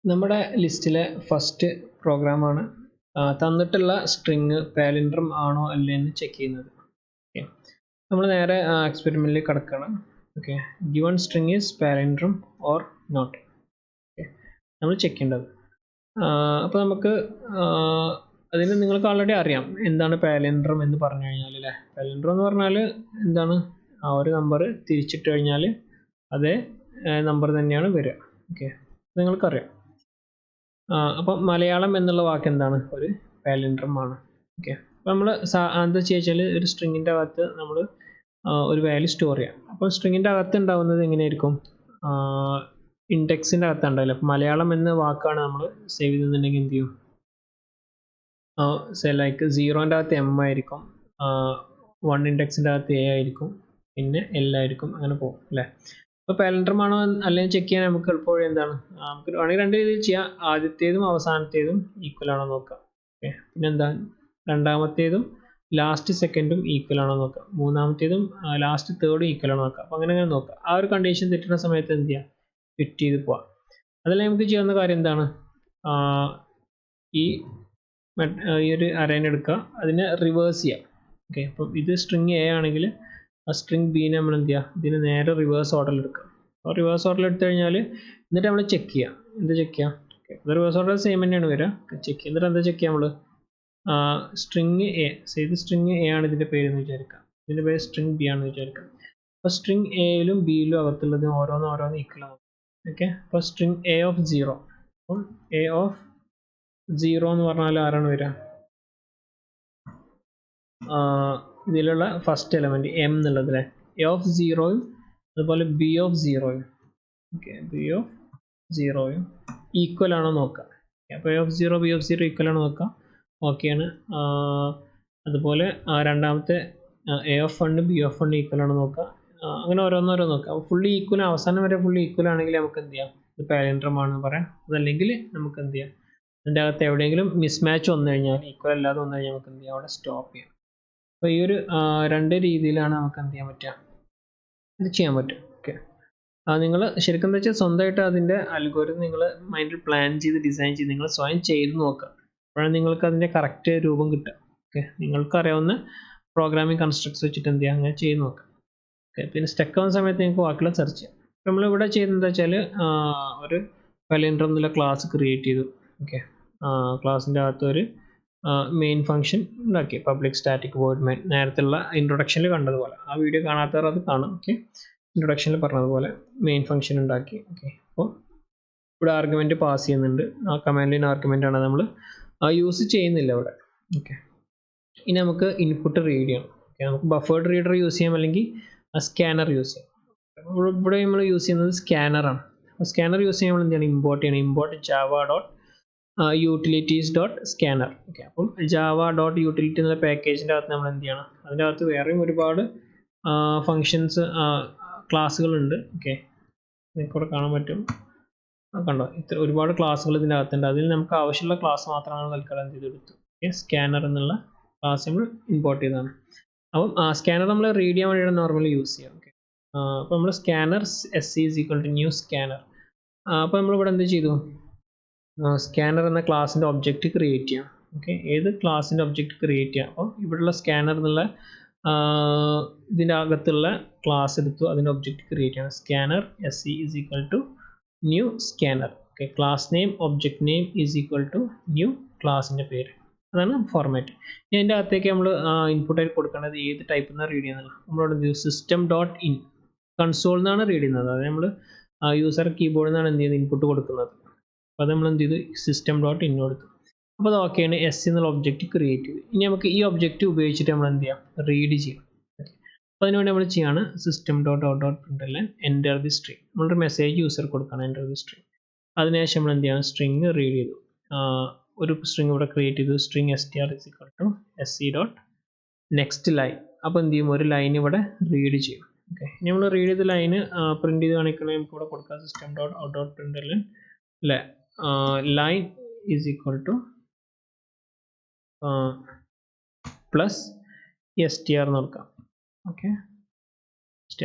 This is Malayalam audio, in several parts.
നമ്മുടെ ലിസ്റ്റിലെ ഫസ്റ്റ് പ്രോഗ്രാമാണ് തന്നിട്ടുള്ള സ്ട്രിങ് പാലിൻഡ്രം ആണോ അല്ലേ എന്ന് ചെക്ക് ചെയ്യുന്നത്. ഓക്കെ, നമ്മൾ നേരെ എക്സ്പെരിമെൻറ്റിൽ കിടക്കണം. Okay, given string is palindrome or not. Okay, നമ്മൾ ചെക്ക് ചെയ്യേണ്ടത്. അപ്പോൾ നമുക്ക് അതിന് നിങ്ങൾക്ക് ഓൾറെഡി അറിയാം എന്താണ് പാലിൻഡ്രം എന്ന് പറഞ്ഞു കഴിഞ്ഞാൽ അല്ലേ. പാലിൻഡ്രം എന്ന് പറഞ്ഞാൽ എന്താണ്, ആ ഒരു നമ്പർ തിരിച്ചിട്ട് കഴിഞ്ഞാൽ അതേ നമ്പർ തന്നെയാണ് വരിക. ഓക്കെ, നിങ്ങൾക്കറിയാം. അപ്പം മലയാളം എന്നുള്ള വാക്ക് എന്താണ്, ഒരു പാലിൻഡ്രം ആണ്. ഓക്കെ, അപ്പോൾ നമ്മൾ എന്താ ചോദിച്ചാൽ ഒരു സ്ട്രിങ്ങിൻ്റെ അകത്ത് നമ്മൾ ഒരു വാല്യൂ സ്റ്റോർ ചെയ്യാം. അപ്പോൾ സ്ട്രിങ്ങിൻ്റെ അകത്ത് ഉണ്ടാവുന്നത് എങ്ങനെയായിരിക്കും, ഇൻഡെക്സിൻ്റെ അകത്ത് ഉണ്ടാവില്ല. അപ്പോൾ മലയാളം എന്ന വാക്കാണ് നമ്മൾ സേവ് ചെയ്തിട്ടുണ്ടെങ്കിൽ എന്ത് ചെയ്യും, ലൈക്ക് 0ൻ്റെ അകത്ത് M ആയിരിക്കും, 1 ഇൻഡെക്സിൻ്റെ അകത്ത് A ആയിരിക്കും, പിന്നെ L ആയിരിക്കും, അങ്ങനെ പോകും അല്ലേ. അപ്പോൾ പാലിൻഡ്രം ആണോ അല്ലെങ്കിൽ ചെക്ക് ചെയ്യാൻ നമുക്ക് എളുപ്പവഴി എന്താണ്, നമുക്ക് വേണമെങ്കിൽ രണ്ട് രീതിയിൽ ചെയ്യാം. ആദ്യത്തേതും അവസാനത്തേതും ഈക്വൽ ആണോ നോക്കാം. ഓക്കെ, പിന്നെന്താ രണ്ടാമത്തേതും ലാസ്റ്റ് സെക്കൻഡും ഈക്വൽ ആണോ നോക്കാം. മൂന്നാമത്തേതും ലാസ്റ്റ് തേർഡും ഈക്വൽ ആണോ നോക്കാം. അപ്പോൾ അങ്ങനെ നോക്കാം. ആ ഒരു കണ്ടീഷൻ തെറ്റുന്ന സമയത്ത് എന്ത് ചെയ്യാം, ഫിറ്റ് ചെയ്ത് പോവാം. അതല്ല നമുക്ക് ചെയ്യാവുന്ന കാര്യം എന്താണ്, ഈ ഒരു അറേനെ എടുക്കുക, അതിനെ റിവേഴ്സ് ചെയ്യാം. ഓക്കെ, അപ്പം ഇത് സ്ട്രിങ് A ആണെങ്കിൽ ആ സ്ട്രിങ് ബീനെ നമ്മൾ എന്ത് ചെയ്യുക, ഇതിന് നേരെ റിവേഴ്സ് ഓർഡറിൽ എടുക്കുക. അപ്പോൾ റിവേഴ്സ് ഓർഡറിൽ എടുത്തു കഴിഞ്ഞാൽ എന്നിട്ട് നമ്മൾ ചെക്ക് ചെയ്യുക. എന്ത് ചെക്ക് ചെയ്യാം, ഓക്കെ, റിവേഴ്സ് ഓർഡർ സെയിം തന്നെയാണ് വരിക. ചെക്ക് എന്നിട്ട് എന്താ ചെക്ക് ചെയ്യാം, നമ്മൾ സ്ട്രിങ് A, ഇത് സ്ട്രിങ് A ആണ് ഇതിൻ്റെ പേരെന്ന് വിചാരിക്കാം, ഇതിൻ്റെ പേര് സ്ട്രിങ് B ആണെന്ന് വിചാരിക്കാം. അപ്പോൾ സ്ട്രിങ് Aയിലും Bയിലും അകത്തുള്ളത് ഓരോന്ന് ഈക്വൽ ആണ്. ഓക്കെ, അപ്പോൾ സ്ട്രിങ് A ഓഫ് 0, അപ്പം A ഓഫ് 0 എന്ന് പറഞ്ഞാൽ ആരാണ് വരിക, ഇതിലുള്ള ഫസ്റ്റ് എലമെൻറ്റ് M എന്നുള്ളത് അല്ലേ. A ഓഫ് 0യും അതുപോലെ B ഓഫ് 0യും, ഓക്കെ, B ഓഫ് 0യും ഈക്വൽ ആണോ നോക്കുക. അപ്പോൾ A of 0 B of 0 equal ആണോ നോക്കുക. ഓക്കെയാണ്. അതുപോലെ രണ്ടാമത്തെ A of 1 B of 1 equal ആണോ നോക്കുക. അങ്ങനെ ഓരോന്നോരോ നോക്കുക. അപ്പോൾ ഫുള്ളി ഈക്വൽ, അവസാനം വരെ ഫുള്ളി ഈക്വൽ ആണെങ്കിൽ നമുക്ക് എന്ത് ചെയ്യാം, ഇത് പാലിൻഡ്രം ആണെന്ന് പറയാം. അതല്ലെങ്കിൽ നമുക്ക് എന്ത് ചെയ്യാം, അതിൻ്റെ അകത്ത് എവിടെയെങ്കിലും മിസ്മാച്ച് വന്നു കഴിഞ്ഞാൽ, ഈക്വൽ അല്ലാതെ വന്നു കഴിഞ്ഞാൽ നമുക്ക് എന്ത് ചെയ്യാം, അവിടെ സ്റ്റോപ്പ് ചെയ്യാം. അപ്പോൾ ഈ ഒരു രണ്ട് രീതിയിലാണ് നമുക്ക് എന്ത് ചെയ്യാൻ പറ്റുക, ഇത് ചെയ്യാൻ പറ്റും. ഓക്കെ, നിങ്ങൾ ശരിക്കും എന്താ വെച്ചാൽ സ്വന്തമായിട്ട് അതിൻ്റെ അൽഗോരിതം നിങ്ങൾ മൈൻഡിൽ പ്ലാൻ ചെയ്ത് ഡിസൈൻ ചെയ്ത് നിങ്ങൾ സ്വയം ചെയ്ത് നോക്കുക. അപ്പോഴാണ് നിങ്ങൾക്ക് അതിൻ്റെ കറക്റ്റ് രൂപം കിട്ടുക. ഓക്കെ, നിങ്ങൾക്ക് അറിയാവുന്ന പ്രോഗ്രാമിംഗ് കൺസ്ട്രക്ട്സ് വെച്ചിട്ട് എന്ത് ചെയ്യുക, അങ്ങനെ ചെയ്ത് നോക്കുക. ഓക്കെ, പിന്നെ സ്റ്റക്ക് ആവുന്ന സമയത്ത് നിങ്ങൾക്ക് ബാക്കിയുള്ള സെർച്ച് ചെയ്യാം. നമ്മളിവിടെ ചെയ്യുന്നത് എന്താ വെച്ചാൽ ഒരു പാലിൻഡ്രം എന്നുള്ള ക്ലാസ് ക്രിയേറ്റ് ചെയ്തു. ഓക്കെ, ക്ലാസ്സിൻ്റെ അകത്ത് ഒരു മെയിൻ ഫംഗ്ഷൻ ഉണ്ടാക്കി, പബ്ലിക് സ്റ്റാറ്റിക് വോയിഡ് മെയിൻ. നേരത്തെയുള്ള ഇൻട്രൊഡക്ഷനിൽ കണ്ടതുപോലെ, ആ വീഡിയോ കാണാത്തവർ അത് കാണും. ഓക്കെ, ഇൻട്രൊഡക്ഷനിൽ പറഞ്ഞതുപോലെ മെയിൻ ഫംഗ്ഷൻ ഉണ്ടാക്കി. ഓക്കെ, അപ്പോൾ ഇവിടെ ആർഗ്യുമെൻറ്റ് പാസ് ചെയ്യുന്നുണ്ട്. ആ കമാൻഡിന് ആർഗ്യുമെൻ്റ് ആണ് നമ്മൾ യൂസ് ചെയ്യുന്നില്ല ഇവിടെ. ഓക്കെ, ഇനി നമുക്ക് ഇൻപുട്ട് റീഡ് ചെയ്യണം. ഓക്കെ, നമുക്ക് ബഫേർഡ് റീഡർ യൂസ് ചെയ്യാം, അല്ലെങ്കിൽ സ്കാനർ യൂസ് ചെയ്യാം. ഇവിടെ നമ്മൾ യൂസ് ചെയ്യുന്നത് സ്കാനറാണ്. അപ്പോൾ സ്കാനർ യൂസ് ചെയ്യാൻ നമ്മൾ എന്ത് ചെയ്യണം, ഇമ്പോർട്ട് ചെയ്യണം. Import java.utilities.scanner. ഓക്കെ, അപ്പം java.utility എന്നുള്ള പാക്കേജിൻ്റെ അകത്ത് നമ്മൾ എന്ത് ചെയ്യണം, അതിൻ്റെ അകത്ത് വേറെയും ഒരുപാട് ഫങ്ഷൻസ് ക്ലാസ്സുകളുണ്ട്. ഓക്കെ, നിങ്ങൾക്കിവിടെ കാണാൻ പറ്റും, കണ്ടോ, ഇത്ര ഒരുപാട് ക്ലാസ്സുകൾ ഇതിൻ്റെ അകത്തുണ്ട്. അതിൽ നമുക്ക് ആവശ്യമുള്ള ക്ലാസ് മാത്രമാണ് തൽക്കാലം എന്ത് ചെയ്തെടുത്തു. ഓക്കെ, സ്കാനർ എന്നുള്ള ക്ലാസ് നമ്മൾ ഇമ്പോർട്ട് ചെയ്തതാണ്. അപ്പം സ്കാനർ നമ്മൾ റീഡ് ചെയ്യാൻ വേണ്ടിയാണ് നോർമലി യൂസ് ചെയ്യുക. ഓക്കെ, അപ്പോൾ നമ്മൾ scanner SC is equal to new scanner. അപ്പോൾ നമ്മളിവിടെ എന്ത് ചെയ്തു, സ്കാനർ എന്ന ക്ലാസ്സിൻ്റെ ഒബ്ജക്റ്റ് ക്രിയേറ്റ് ചെയ്യാം. ഓക്കെ, ഏത് ക്ലാസ്സിൻ്റെ ഒബ്ജക്റ്റ് ക്രിയേറ്റ് ചെയ്യാം. അപ്പോൾ ഇവിടെയുള്ള സ്കാനർ എന്നുള്ള ഇതിൻ്റെ അകത്തുള്ള ക്ലാസ് എടുത്തു, അതിൻ്റെ ഒബ്ജക്റ്റ് ക്രിയേറ്റ് ചെയ്യണം. Scanner SC is equal to new scanner. Okay, class name object name is equal to new ക്ലാസിൻ്റെ പേര്. അതാണ് ഫോർമാറ്റ്. ഇനി അതിൻ്റെ അകത്തേക്ക് നമ്മൾ ഇൻപുട്ടായിട്ട് കൊടുക്കേണ്ടത് ഏത് ടൈപ്പിൽ നിന്നാണ് റീഡ് ചെയ്യുന്നത്. നമ്മളോട് system.in കൺസോൾ എന്നാണ് റീഡ് ചെയ്യുന്നത്. അതായത് നമ്മൾ യൂസർ കീബോർഡിൽ നിന്നാണ് എന്ത് ചെയ്യുന്നത്, ഇൻപുട്ട് കൊടുക്കുന്നത്. അപ്പോൾ അത് നമ്മൾ എന്ത് ചെയ്തു, system.in കൊടുത്തു. അപ്പോൾ അത് ഓക്കെയാണ്, S എന്നുള്ള ഒബ്ജക്റ്റ് ക്രിയേറ്റ് ചെയ്തു. ഇനി നമുക്ക് ഈ ഒബ്ജക്റ്റ് ഉപയോഗിച്ചിട്ട് നമ്മൾ എന്ത് ചെയ്യാം, റീഡ് ചെയ്യാം. അപ്പോൾ അതിനുവേണ്ടി നമ്മൾ ചെയ്യാണ് system.out.println enter the string. നമ്മളൊരു മെസ്സേജ് യൂസർ കൊടുക്കണം, enter the string. അതിനുശേഷം നമ്മൾ എന്ത് ചെയ്യണം, സ്ട്രിങ് റീഡ് ചെയ്തു. ഒരു സ്ട്രിങ് ഇവിടെ ക്രിയേറ്റ് ചെയ്തു, string str is equal to sc.next line. അപ്പോൾ എന്ത് ചെയ്യും, ഒരു ലൈൻ ഇവിടെ റീഡ് ചെയ്യും. ഓക്കെ, ഇനി നമ്മൾ റീഡ് ചെയ്ത ലൈന് പ്രിന്റ് ചെയ്ത് കാണിക്കണമെങ്കിൽ നമുക്ക് ഇവിടെ കൊടുക്കാം system.out.println അല്ലേ, line is equal two plus str എന്ന് കൊടുക്കാം. ഓക്കെ,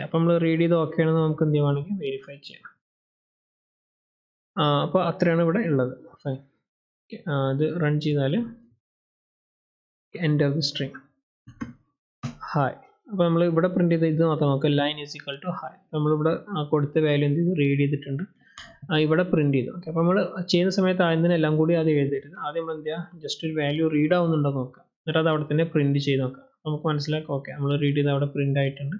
അപ്പോൾ നമ്മൾ റീഡ് ചെയ്ത് ഓക്കെ ആണെന്ന് നമുക്ക് എന്ത് ചെയ്യുവാണെങ്കിൽ വെരിഫൈ ചെയ്യാം. അപ്പോൾ അത്രയാണ് ഇവിടെ ഉള്ളത്. ഫൈൻ. അത് റൺ ചെയ്താൽ end of the string hi. അപ്പോൾ നമ്മൾ ഇവിടെ പ്രിന്റ് ചെയ്ത ഇത് മാത്രം നോക്കുക, line is equal to hi. നമ്മളിവിടെ കൊടുത്ത വാല്യൂ എന്ത് ചെയ്തു, റീഡ് ചെയ്തിട്ടുണ്ട്, ഇവിടെ പ്രിന്റ് ചെയ്തു. ഓക്കെ, അപ്പോൾ നമ്മൾ ചെയ്യുന്ന സമയത്ത് ആദ്യം തന്നെ എല്ലാം കൂടി ആദ്യം എഴുതരുത്. ആദ്യം നമ്മൾ എന്ത് ചെയ്യുക, ജസ്റ്റ് ഒരു വാല്യൂ റീഡ് ആവുന്നുണ്ടോ നോക്കുക, എന്നിട്ട് അത് അവിടെ തന്നെ പ്രിന്റ് ചെയ്ത് നോക്കുക. നമുക്ക് മനസ്സിലാക്കാം ഓക്കെ നമ്മൾ റീഡ് ചെയ്ത് അവിടെ പ്രിന്റ് ആയിട്ടുണ്ട്,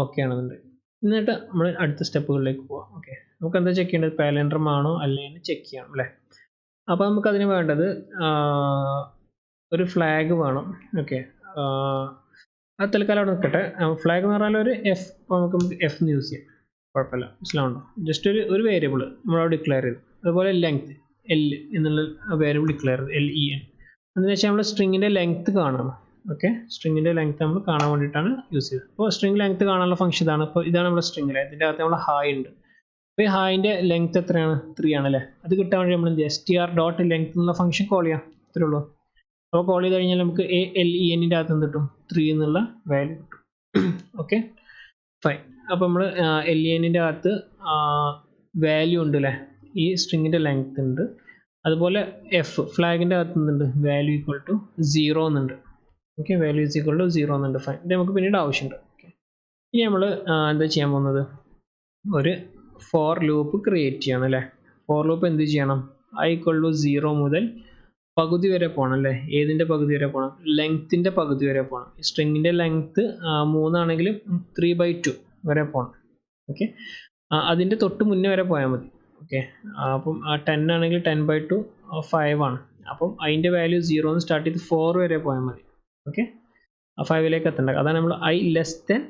ഓക്കെ ആണെന്നുണ്ട്. എന്നിട്ട് നമ്മൾ അടുത്ത സ്റ്റെപ്പുകളിലേക്ക് പോവാം. ഓക്കെ, നമുക്ക് എന്താ ചെക്ക് ചെയ്യേണ്ടത്, പാലൻഡ്രം ആണോ അല്ലെങ്കിൽ ചെക്ക് ചെയ്യണം അല്ലേ. അപ്പോൾ നമുക്ക് അതിന് വേണ്ടത് ഒരു ഫ്ലാഗ് വേണം. ഓക്കെ, അത് തൽക്കാലം അവിടെ നിൽക്കട്ടെ. ഫ്ലാഗ് എന്ന് പറഞ്ഞാൽ ഒരു എഫ്, നമുക്ക് എഫ് എന്ന് യൂസ് ചെയ്യാം, കുഴപ്പമില്ല, മനസ്സിലാവുണ്ടോ. ജസ്റ്റ് ഒരു വേരിയബിൾ നമ്മളവിടെ ഡിക്ലെയർ ചെയ്തു. അതുപോലെ ലെങ്ത് എൽ എന്നുള്ള വേരിയബിൾ ഡിക്ലെയർ ചെയ്തു, LEN. അതിന് ശേഷം നമ്മൾ സ്ട്രിങ്ങിൻ്റെ ലെങ്ത് കാണണം. ഓക്കെ, സ്ട്രിങ്ങിൻ്റെ ലെങ്ത് നമ്മൾ കാണാൻ വേണ്ടിയിട്ടാണ് യൂസ് ചെയ്തത്. അപ്പോൾ സ്ട്രിങ് ലെങ്ത് കാണാനുള്ള ഫംഗ്ഷൻ ഇതാണ്. അപ്പോൾ ഇതാണ് നമ്മുടെ സ്ട്രിങ്ങിൽ, ഇതിൻ്റെ അകത്ത് നമ്മൾ ഹായ് ഉണ്ട്. അപ്പോൾ ഈ ഹായിൻ്റെ ലെങ്ത് എത്രയാണ്, 3 ആണല്ലേ. അത് കിട്ടാൻ വേണ്ടി നമ്മൾ എന്ത് ചെയ്യുക, str.length എന്നുള്ള ഫംഗ്ഷൻ കോൾ ചെയ്യാം, ഇത്രേ ഉള്ളൂ. അപ്പോൾ കോൾ ചെയ്ത് കഴിഞ്ഞാൽ നമുക്ക് ALEN-ൻ്റെ അകത്ത് എന്ത് കിട്ടും, 3 എന്നുള്ള വാല്യൂ കിട്ടും. Okay fine. അപ്പോൾ നമ്മൾ LEN-ൻ്റെ അകത്ത് വാല്യൂ ഉണ്ട് അല്ലേ, ഈ സ്ട്രിങ്ങിൻ്റെ ലെങ്ത് ഉണ്ട്. അതുപോലെ എഫ് ഫ്ലാഗിൻ്റെ അകത്ത് എന്തുണ്ട്, വാല്യൂ ഈക്വൽ ടു 0 എന്നുണ്ട്. Okay, value is equal to 0 എന്നുണ്ട്. ഫൈൻ, ഇത് നമുക്ക് പിന്നീട് ആവശ്യമുണ്ട്. ഓക്കെ, ഇനി നമ്മൾ എന്താ ചെയ്യാൻ പോകുന്നത്, ഒരു ഫോർ ലൂപ്പ് ക്രിയേറ്റ് ചെയ്യണം അല്ലേ. ഫോർ ലൂപ്പ് എന്ത് ചെയ്യണം, I ഈക്വൽ ടു 0 മുതൽ പകുതി വരെ പോകണം അല്ലേ. ഏതിൻ്റെ പകുതി വരെ പോകണം, ലെങ്ത്തിൻ്റെ പകുതി വരെ പോകണം. സ്ട്രിങ്ങിൻ്റെ ലെങ്ത്ത് 3 ആണെങ്കിലും 3/2 വരെ പോകണം. ഓക്കെ, അതിൻ്റെ തൊട്ട് മുന്നേ വരെ പോയാൽ മതി. ഓക്കെ, അപ്പം 10 ആണെങ്കിൽ 10/2 5 ആണ്. അപ്പം അതിൻ്റെ വാല്യൂ 0 എന്ന് സ്റ്റാർട്ട് ചെയ്ത് 4 വരെ പോയാൽ മതി. ഓക്കെ, 5ലേക്ക് എത്തണ്ട, അതാണ് നമ്മൾ I ലെസ് ദെൻ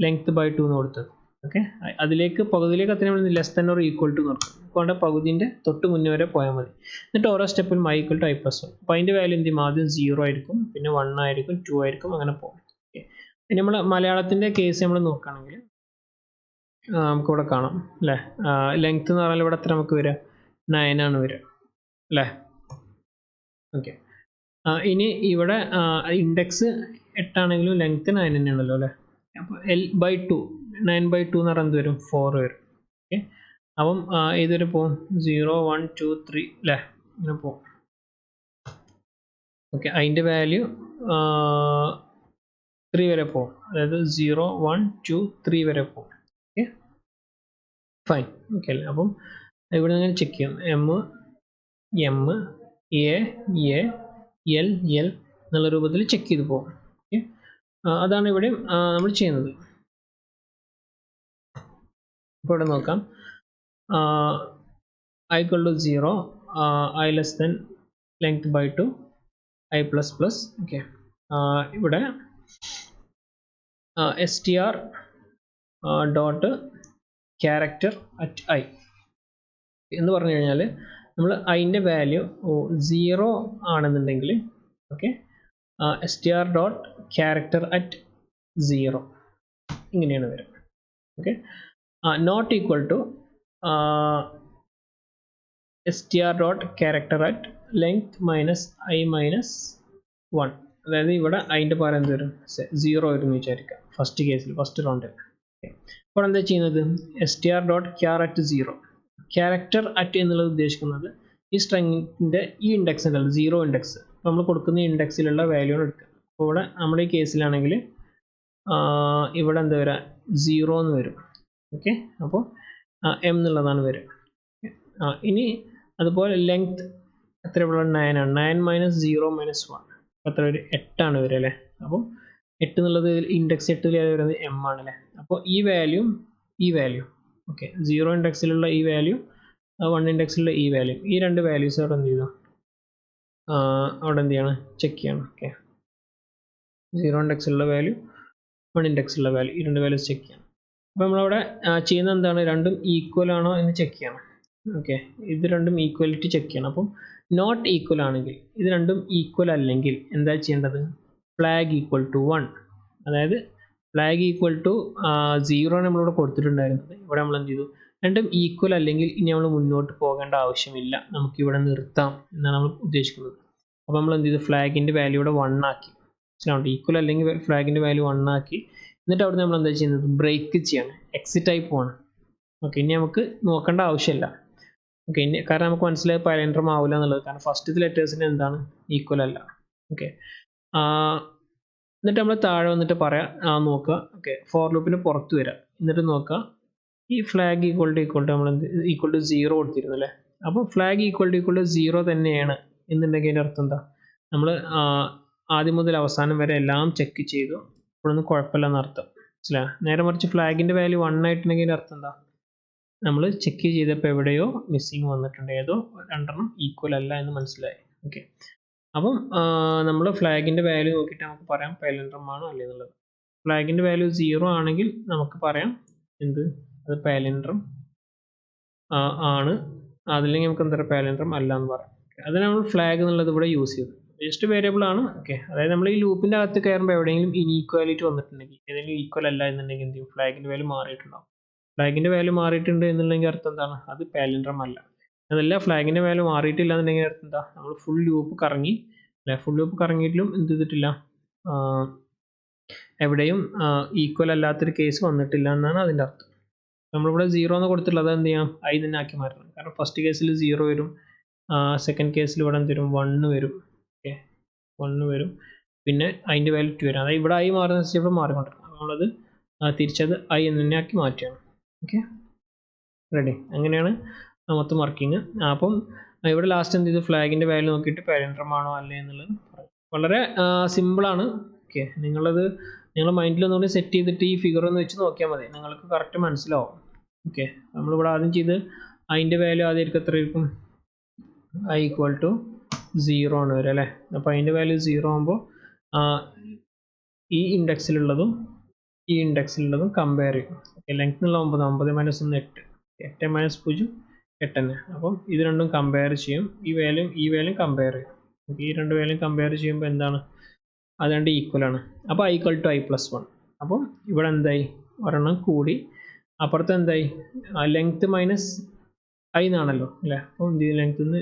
length/2 എന്ന് കൊടുത്തത്. ഓക്കെ, അതിലേക്ക് പകുതിയിലേക്ക് എത്താൻ നമ്മൾ less than or equal to നോക്കാം. അതുകൊണ്ട് പകുതിൻ്റെ തൊട്ട് മുന്നേ വരെ പോയാൽ മതി. എന്നിട്ട് ഓരോ സ്റ്റെപ്പിലും I ഈക്വൽ ടു I+1. അപ്പോൾ അതിൻ്റെ വാല്യൂ എന്ത് ചെയ്യും, ആദ്യം 0 ആയിരിക്കും, പിന്നെ 1 ആയിരിക്കും, 2 ആയിരിക്കും, അങ്ങനെ പോകും. ഓക്കെ, ഇനി നമ്മൾ മലയാളത്തിൻ്റെ കേസ് നമ്മൾ നോക്കുകയാണെങ്കിൽ നമുക്കിവിടെ കാണാം അല്ലേ. ലെങ്ത് എന്ന് പറഞ്ഞാൽ ഇവിടെ എത്ര നമുക്ക് വരിക, 9 ആണ് വരിക അല്ലേ. ഓക്കെ, ഇനി ഇവിടെ ഇൻഡെക്സ് 8 ആണെങ്കിലും ലെങ്ത് 9 തന്നെയാണല്ലോ അല്ലേ. അപ്പോൾ L/2 9/2 എന്ന് പറഞ്ഞാൽ എന്ത് വരും, 4 വരും. ഓക്കെ, അപ്പം ഏതുവരെ പോകും, 0 1 2 3 അല്ലേ, ഇങ്ങനെ പോകും. ഓക്കെ, അതിൻ്റെ വാല്യൂ 3 വരെ പോകും, അതായത് 0 1 2 3 വരെ പോകും. Okay fine. ഓക്കെ അല്ലേ. അപ്പം ഇവിടെ നിന്ന് ചെക്ക് ചെയ്യാം, M A L എന്നുള്ള രൂപത്തിൽ ചെക്ക് ചെയ്ത് പോകും. ഓക്കെ, അതാണ് ഇവിടെ നമ്മൾ ചെയ്യുന്നത്. ഇപ്പോൾ ഇവിടെ നോക്കാം, I equal to 0, I less than length/2, I++. Okay, ഇവിടെ str dot character at I എന്ന് പറഞ്ഞു കഴിഞ്ഞാൽ നമ്മൾ അതിൻ്റെ വാല്യൂ 0 ആണെന്നുണ്ടെങ്കിൽ okay, str dot character at 0 ഇങ്ങനെയാണ് വരിക. Okay, not equal to str dot character at length -I-1. അതായത് ഇവിടെ അതിൻ്റെ പകരം എന്ത് വരും, 0 വരും വിചാരിക്കുക, ഫസ്റ്റ് കേസിൽ, ഫസ്റ്റ് റൗണ്ടിൽ. അപ്പോൾ എന്താ ചെയ്യുന്നത്, str dot ക്യാർ at 0. Character at എന്നുള്ളത് ഉദ്ദേശിക്കുന്നത് ഈ സ്ട്രിങ്ങിൻ്റെ ഈ ഇൻഡെക്സ് ഉണ്ടല്ലോ, 0 ഇൻഡെക്സ്, നമ്മൾ കൊടുക്കുന്ന ഇൻഡെക്സിലുള്ള വാല്യൂ ആണ് എടുക്കുക. അപ്പോൾ ഇവിടെ നമ്മുടെ ഈ കേസിലാണെങ്കിൽ ഇവിടെ എന്താ വരിക, 0 എന്ന് വരും. ഓക്കെ, അപ്പോൾ M എന്നുള്ളതാണ് വരിക. ഇനി അതുപോലെ ലെങ്ത് എത്ര ഇവിടെ 9 ആണ്, 9 - 0 - 1 എത്ര വരും, 8 ആണ് വരിക അല്ലേ. അപ്പോൾ 8 എന്നുള്ളത് ഇൻഡെക്സ് 8 വരുന്നത് M ആണല്ലേ. അപ്പോൾ ഈ വാല്യൂ ഓക്കെ, 0 ഇൻഡെക്സിലുള്ള ഈ വാല്യൂ, 1 ഇൻഡെക്സിലുള്ള ഈ വാല്യൂ, ഈ രണ്ട് വാല്യൂസ് അവിടെ എന്ത് ചെയ്തു, അവിടെ എന്ത് ചെയ്യണം, ചെക്ക് ചെയ്യണം. ഓക്കെ, 0 ഇൻഡെക്സിലുള്ള വാല്യൂ, 1 ഇൻഡെക്സിലുള്ള വാല്യൂ, ഈ രണ്ട് വാല്യൂസ് ചെക്ക് ചെയ്യണം. അപ്പോൾ നമ്മളവിടെ ചെയ്യുന്നത് എന്താണ്, രണ്ടും ഈക്വൽ ആണോ എന്ന് ചെക്ക് ചെയ്യണം. ഓക്കെ, ഇത് രണ്ടും ഈക്വാലിറ്റി ചെക്ക് ചെയ്യണം. അപ്പം നോട്ട് ഈക്വൽ ആണെങ്കിൽ, ഇത് രണ്ടും ഈക്വൽ അല്ലെങ്കിൽ എന്താ ചെയ്യേണ്ടത്, ഫ്ലാഗ് ഈക്വൽ ടു 1, അതായത് ഫ്ലാഗ് ഈക്വൽ ടു 0 നമ്മളിവിടെ കൊടുത്തിട്ടുണ്ടായിരുന്നത്. ഇവിടെ നമ്മൾ എന്ത് ചെയ്തു, രണ്ടും ഈക്വൽ അല്ലെങ്കിൽ ഇനി നമ്മൾ മുന്നോട്ട് പോകേണ്ട ആവശ്യമില്ല, നമുക്കിവിടെ നിർത്താം എന്നാണ് നമ്മൾ ഉദ്ദേശിക്കുന്നത്. അപ്പോൾ നമ്മൾ എന്ത് ചെയ്തു, ഫ്ലാഗിൻ്റെ വാല്യൂ ഇവിടെ 1 ആക്കി, മനസ്സിലാവുന്നുണ്ട്. ഈക്വൽ അല്ലെങ്കിൽ ഫ്ലാഗിൻ്റെ വാല്യൂ 1 ആക്കി. എന്നിട്ട് അവിടെ നമ്മൾ എന്താ ചെയ്യുന്നത്, ബ്രേക്ക് ചെയ്യാണ്, എക്സിറ്റ് ആയി പോവാണ്. ഓക്കെ, ഇനി നമുക്ക് നോക്കേണ്ട ആവശ്യമില്ല. ഓക്കെ. കാരണം നമുക്ക് മനസ്സിലായി പാലൻഡ്രം ആവില്ല എന്നുള്ളത്, കാരണം ഫസ്റ്റത്തെ ലെറ്റേഴ്സിന് എന്താണ് ഈക്വൽ അല്ല. ഓക്കെ. എന്നിട്ട് നമ്മൾ താഴെ വന്നിട്ട് പറയാം, നോക്കുക. ഓക്കെ, ഫോർ ലൂപ്പിന് പുറത്ത് വരാം. എന്നിട്ട് നോക്കുക, ഈ ഫ്ലാഗ് ഈക്വൽ ടു നമ്മൾ ഈക്വൽ ടു 0 കൊടുത്തിരുന്നു അല്ലേ. അപ്പോൾ ഫ്ലാഗ് ഈക്വൽ ടു 0 തന്നെയാണ് എന്നുണ്ടെങ്കിൽ അതിൻ്റെ അർത്ഥം എന്താ, നമ്മൾ ആദ്യം മുതൽ അവസാനം വരെ എല്ലാം ചെക്ക് ചെയ്തു, ഇപ്പോഴൊന്നും കുഴപ്പമില്ലെന്ന് അർത്ഥം. മനസ്സിലായോ? നേരെ മറിച്ച് ഫ്ലാഗിൻ്റെ വാല്യൂ 1 ആയിട്ടുണ്ടെങ്കിൽ അതിൻ്റെ അർത്ഥം എന്താ, നമ്മൾ ചെക്ക് ചെയ്തപ്പോൾ എവിടെയോ മിസ്സിങ് വന്നിട്ടുണ്ട്, ഏതോ രണ്ടെണ്ണം ഈക്വൽ അല്ല എന്ന് മനസ്സിലായി. ഓക്കെ. അപ്പം നമ്മൾ ഫ്ലാഗിൻ്റെ വാല്യൂ നോക്കിയിട്ട് നമുക്ക് പറയാം പാലൻഡ്രം ആണോ അല്ലേ എന്നുള്ളത്. ഫ്ലാഗിൻ്റെ വാല്യൂ 0 ആണെങ്കിൽ നമുക്ക് പറയാം എന്ത്, അത് പാലൻഡ്രം ആണ്. അതില്ലെങ്കിൽ നമുക്ക് എന്താ പാലൻഡ്രം അല്ല എന്ന് പറയാം. അത് നമ്മൾ ഫ്ലാഗ് എന്നുള്ളത് ഇവിടെ യൂസ് ചെയ്തു, ജസ്റ്റ് വേരിയബിൾ ആണ്. ഓക്കെ. അതായത് നമ്മൾ ഈ ലൂപ്പിൻ്റെ അകത്ത് കയറുമ്പോൾ എവിടെയെങ്കിലും ഇനീക്വാലിറ്റി വന്നിട്ടുണ്ടെങ്കിൽ, ഏതെങ്കിലും ഈക്വൽ അല്ല എന്നുണ്ടെങ്കിൽ എന്ത് ചെയ്യും, ഫ്ലാഗിൻ്റെ വാല്യൂ മാറിയിട്ടുണ്ടാവും. ഫ്ലാഗിൻ്റെ വാല്യൂ മാറിയിട്ടുണ്ട് എന്നുണ്ടെങ്കിൽ അർത്ഥം എന്താണ്, അത് പാലൻഡ്രം അല്ല. അതല്ല ഫ്ലാഗിൻ്റെ വാല്യൂ മാറിയിട്ടില്ല എന്നുണ്ടെങ്കിൽ അർത്ഥം എന്താ, നമ്മൾ ഫുൾ ലൂപ്പ് കറങ്ങി അല്ലെ, ഫുൾ ലൂപ്പ് കറങ്ങിയിട്ടും എന്ത് ചെയ്തിട്ടില്ല, എവിടെയും ഈക്വൽ അല്ലാത്തൊരു കേസ് വന്നിട്ടില്ല എന്നാണ് അതിൻ്റെ അർത്ഥം. നമ്മളിവിടെ 0 എന്ന് കൊടുത്തിട്ടുള്ളത് എന്ത് ചെയ്യാം, ഐ തന്നെ ആക്കി മാറ്റണം. കാരണം ഫസ്റ്റ് കേസിൽ 0 വരും, സെക്കൻഡ് കേസിൽ ഇവിടെ എന്ത് വരും, 1 വരും. ഓക്കെ, 1 വരും, പിന്നെ അതിൻ്റെ വാല്യൂ 2 വരും. അതായത് ഇവിടെ ഐ മാറുന്ന സ്റ്റെപ്പ് മാറിക്കൊണ്ടിരിക്കും. നമ്മളത് തിരിച്ചത് ഐ എന്ന് തന്നെ ആക്കി മാറ്റുകയാണ്. Okay, ready. അങ്ങനെയാണ് മൊത്തം വർക്കിംഗ്. അപ്പം ഇവിടെ ലാസ്റ്റ് എന്ത് ചെയ്തു, ഫ്ലാഗിൻ്റെ വാല്യൂ നോക്കിയിട്ട് പാലൻഡ്രം ആണോ അല്ലേ എന്നുള്ളത് പറയും. വളരെ സിമ്പിളാണ്. ഓക്കെ, നിങ്ങൾ മൈൻഡിൽ ഒന്നുകൂടി സെറ്റ് ചെയ്തിട്ട് ഈ ഫിഗർ ഒന്ന് വെച്ച് നോക്കിയാൽ മതി, നിങ്ങൾക്ക് കറക്റ്റ് മനസ്സിലാവും. ഓക്കെ, നമ്മളിവിടെ ആദ്യം ചെയ്ത് അതിൻ്റെ വാല്യൂ ആദ്യം എത്രയായിരിക്കും, ഐ ഈക്വൽ ടു 0 ആണ് വരെ അല്ലേ. അപ്പോൾ അതിൻ്റെ വാല്യൂ 0 ആകുമ്പോൾ ഈ ഇൻഡെക്സിലുള്ളതും ഈ ഇൻഡെക്സിലുള്ളതും കമ്പയർ ചെയ്യും. ഓക്കെ, ലെങ്ത് ഉള്ള 9, 9 മൈനസ് 1 8, 8 മൈനസ് 0 8 തന്നെ. അപ്പം ഇത് രണ്ടും കമ്പയർ ചെയ്യും, ഈ വാല്യൂ കമ്പയർ ചെയ്യും. ഈ രണ്ട് വാല്യൂ കമ്പയർ ചെയ്യുമ്പോൾ എന്താണ്, അത് രണ്ട് ഈക്വൽ ആണ്. അപ്പോൾ I equal to I plus 1. അപ്പം ഇവിടെ എന്തായി, ഒരെണ്ണം കൂടി, അപ്പുറത്ത് എന്തായി, ലെങ്ത് മൈനസ് ഐ എന്നാണല്ലോ അല്ലേ. അപ്പോൾ എന്ത് ചെയ്യും, ലെങ്ത്തിൽ നിന്ന്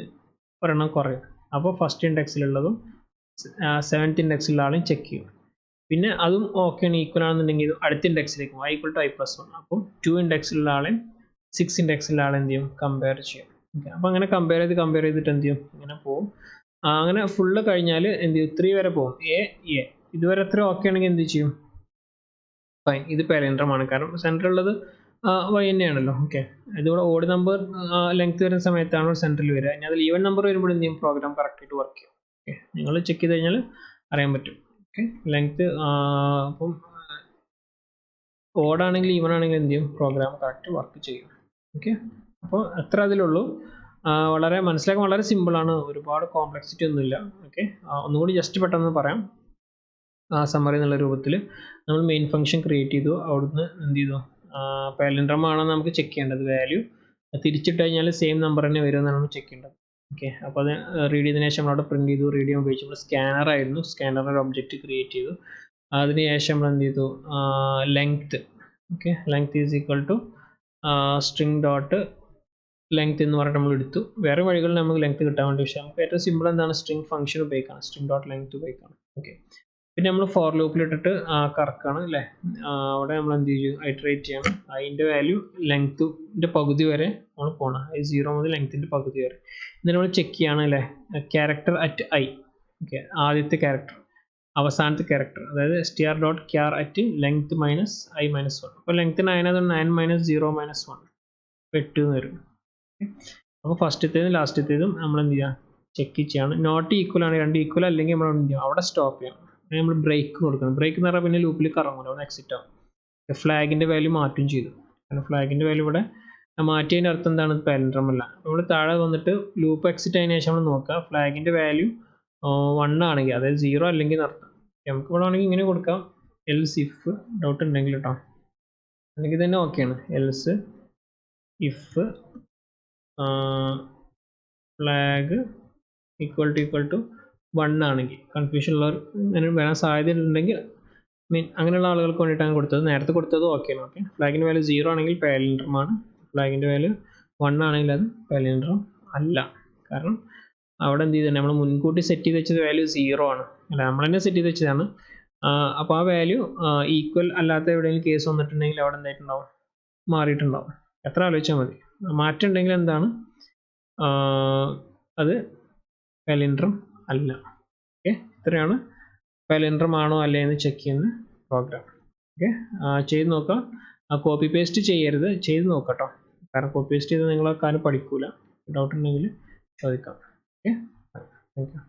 ഒരെണ്ണം കുറയും. അപ്പോൾ ഫസ്റ്റ് ഇൻഡെക്സിലുള്ളതും 7th ഇൻഡെക്സിലുള്ള ആളെയും ചെക്ക് ചെയ്യും. പിന്നെ അതും ഓക്കെയാണ്, ഈക്വൽ ആണെന്നുണ്ടെങ്കിൽ അടുത്ത ഇൻഡെക്സിലേക്ക് i equal to I plus 1. അപ്പം 2 ഇൻഡെക്സിലുള്ള ആളെയും 6 ഇൻഡെക്സിലുള്ള ആളെ എന്ത് ചെയ്യും, കമ്പയർ ചെയ്യും. ഓക്കെ, അപ്പോൾ അങ്ങനെ കമ്പയർ ചെയ്തിട്ട് എന്ത് ചെയ്യും, ഇങ്ങനെ പോകും. അങ്ങനെ ഫുള്ള് കഴിഞ്ഞാൽ എന്ത് ചെയ്യും, 3 വരെ പോകും. എ ഇതുവരെ എത്ര ഓക്കെ ആണെങ്കിൽ എന്ത് ചെയ്യും, ഫൈൻ, ഇത് പാലൻഡ്രമാണ്. കാരണം സെൻറ്ററിലുള്ളത് വൈ തന്നെയാണല്ലോ. ഓക്കെ, ഇതിവിടെ ഓഡ് നമ്പർ ലെങ്ത് വരുന്ന സമയത്താണ് സെൻറ്ററിൽ വരിക. ഇനി അതിൽ ഈവൻ നമ്പർ വരുമ്പോൾ എന്ത് ചെയ്യും, പ്രോഗ്രാം കറക്റ്റായിട്ട് വർക്ക് ചെയ്യും. ഓക്കെ, നിങ്ങൾ ചെക്ക് ചെയ്ത് കഴിഞ്ഞാൽ അറിയാൻ പറ്റും. ഓക്കെ, ലെങ്ത് അപ്പം ഓഡാണെങ്കിൽ ഈവൻ ആണെങ്കിൽ എന്ത് ചെയ്യും, പ്രോഗ്രാം കറക്റ്റ് വർക്ക് ചെയ്യും. ഓക്കെ, അപ്പോൾ അത്ര അതിലുള്ളൂ. വളരെ മനസ്സിലാക്കാൻ വളരെ സിമ്പിളാണ്, ഒരുപാട് കോംപ്ലക്സിറ്റി ഒന്നുമില്ല. ഓക്കെ, ഒന്നുകൂടി ജസ്റ്റ് പെട്ടെന്ന് പറയാം. സമ്മറി എന്നുള്ള രൂപത്തിൽ നമ്മൾ മെയിൻ ഫംഗ്ഷൻ ക്രിയേറ്റ് ചെയ്തു, അവിടുന്ന് എന്ത് ചെയ്തു, പാലൻഡ്രം ആണെന്ന് നമുക്ക് ചെക്ക് ചെയ്യേണ്ടത്, വാല്യൂ തിരിച്ചിട്ട് കഴിഞ്ഞാൽ സെയിം നമ്പർ തന്നെ വരുമെന്നാണ് നമ്മൾ ചെക്ക് ചെയ്യേണ്ടത്. ഓക്കെ, അപ്പോൾ അത് റീഡ് ചെയ്തതിനു ശേഷം നമ്മളവിടെ പ്രിൻറ്റ് ചെയ്തു. റീഡ് ചെയ്യാൻ ഉപയോഗിച്ചപ്പോൾ സ്കാനർ ആയിരുന്നു, സ്കാനർ ഒബ്ജക്റ്റ് ക്രിയേറ്റ് ചെയ്തു. അതിന് ശേഷം നമ്മൾ എന്ത് ചെയ്തു, length. Okay, length is equal to string dot length എന്ന് പറഞ്ഞിട്ട് നമ്മൾ എടുത്തു. വേറെ വഴികളിൽ നമുക്ക് ലെങ്ത് കിട്ടാൻ വേണ്ടി, പക്ഷേ നമുക്ക് ഏറ്റവും സിമ്പിൾ എന്താണ്, സ്ട്രിങ് ഫംഗ്ഷൻ ഉപയോഗിക്കണം, സ്ട്രിങ് ഡോട്ട് ലെങ്ത് ഉപയോഗിക്കണം. ഓക്കെ, പിന്നെ നമ്മൾ ഫോർ ലൂപ്പിലിട്ടിട്ട് കറക്കാണ് അല്ലേ. അവിടെ നമ്മൾ എന്ത് ചെയ്യും, ഐറ്ററേറ്റ് ചെയ്യണം. അതിൻ്റെ വാല്യൂ ലെങ്ത്തിൻ്റെ പകുതി വരെ നമ്മൾ പോകണം, 0 മുതൽ ലെങ്ത്തിൻ്റെ പകുതി വരെ. എന്നിട്ട് നമ്മൾ ചെക്ക് ചെയ്യണം അല്ലേ, ക്യാരക്ടർ അറ്റ് ഐ. ഓക്കെ, ആദ്യത്തെ ക്യാരക്ടർ, അവസാനത്തെ ക്യാരക്ടർ, അതായത് str dot ക്യാർ at length minus I minus 1. അപ്പോൾ ലെങ്ത് 9 ആയതുകൊണ്ട് 9 മൈനസ് 0 മൈനസ് 1 8 എന്ന് വരും. അപ്പോൾ ഫസ്റ്റത്തേതും ലാസ്റ്റത്തേതും നമ്മൾ എന്ത് ചെയ്യുക, ചെക്ക് ചെയ്യണം. നോട്ട് ഈക്വൽ ആണ്, രണ്ട് ഈക്വൽ അല്ലെങ്കിൽ നമ്മൾ എന്ത് ചെയ്യണം, അവിടെ സ്റ്റോപ്പ് ചെയ്യണം. നമ്മൾ ബ്രേക്ക് കൊടുക്കണം. ബ്രേക്ക് എന്ന് പറഞ്ഞാൽ പിന്നെ ലൂപ്പിൽ കറങ്ങൂല, അവിടെ എക്സിറ്റ് ആവും. ഫ്ലാഗിൻ്റെ വാല്യൂ മാറ്റും ചെയ്തു. കാരണം ഫ്ലാഗിൻ്റെ വാല്യൂ ഇവിടെ മാറ്റിയതിൻ്റെ അർത്ഥം എന്താണ്, പാലൻഡ്രം അല്ല. നമ്മൾ താഴെ വന്നിട്ട് ലൂപ്പ് എക്സിറ്റ് ആയതിനു ശേഷം നമ്മൾ നോക്കുക, ഫ്ലാഗിൻ്റെ വാല്യൂ 1 ആണെങ്കിൽ, അതായത് 0 അല്ലെങ്കിൽ അർത്ഥം. നമുക്ക് ഇവിടെ ആണെങ്കിൽ ഇങ്ങനെ കൊടുക്കാം, എൽസ് ഇഫ് ഡൗട്ട് ഉണ്ടെങ്കിൽ കേട്ടോ, അല്ലെങ്കിൽ തന്നെ ഓക്കെയാണ്. Else if flag equal to 1 ആണെങ്കിൽ, കൺഫ്യൂഷൻ ഉള്ളവർ അങ്ങനെ വരാൻ സാധ്യതയുണ്ടെങ്കിൽ, അങ്ങനെയുള്ള ആളുകൾക്ക് വേണ്ടിയിട്ടാണ് കൊടുത്തത്. നേരത്തെ കൊടുത്തത് ഓക്കെയാണ്. ഓക്കെ, ഫ്ലാഗിൻ്റെ വാല്യൂ 0 ആണെങ്കിൽ പാലൻഡ്രമാണ്, ഫ്ലാഗിൻ്റെ വാല്യൂ 1 ആണെങ്കിൽ അത് പാലൻഡ്രം അല്ല. കാരണം അവിടെ എന്ത് ചെയ്തിട്ടുണ്ട്, നമ്മൾ മുൻകൂട്ടി സെറ്റ് ചെയ്ത് വെച്ചത് വാല്യൂ 0 ആണ് അല്ല, നമ്മൾ തന്നെ സെറ്റ് ചെയ്ത് വെച്ചതാണ്. അപ്പോൾ ആ വാല്യൂ ഈക്വൽ അല്ലാത്ത എവിടെയെങ്കിലും കേസ് വന്നിട്ടുണ്ടെങ്കിൽ അവിടെ എന്തായിട്ടുണ്ടാവും, മാറിയിട്ടുണ്ടാവും. എത്ര ആലോചിച്ചാൽ മതി. മാറ്റം ഉണ്ടെങ്കിൽ എന്താണ്, അത് പാലിൻഡ്രം അല്ല. ഓക്കെ, ഇത്രയാണ് പാലിൻഡ്രം ആണോ അല്ലേ എന്ന് ചെക്ക് ചെയ്യുന്ന പ്രോഗ്രാം. ഓക്കെ, ചെയ്ത് നോക്കാം. കോപ്പി പേസ്റ്റ് ചെയ്യരുത്, ചെയ്ത് നോക്കാം കേട്ടോ. കാരണം കോപ്പി പേസ്റ്റ് ചെയ്ത് നിങ്ങൾ കാര്യം പഠിക്കൂല. ഡൗട്ട് ഉണ്ടെങ്കിൽ ചോദിക്കാം. Okay, thank you.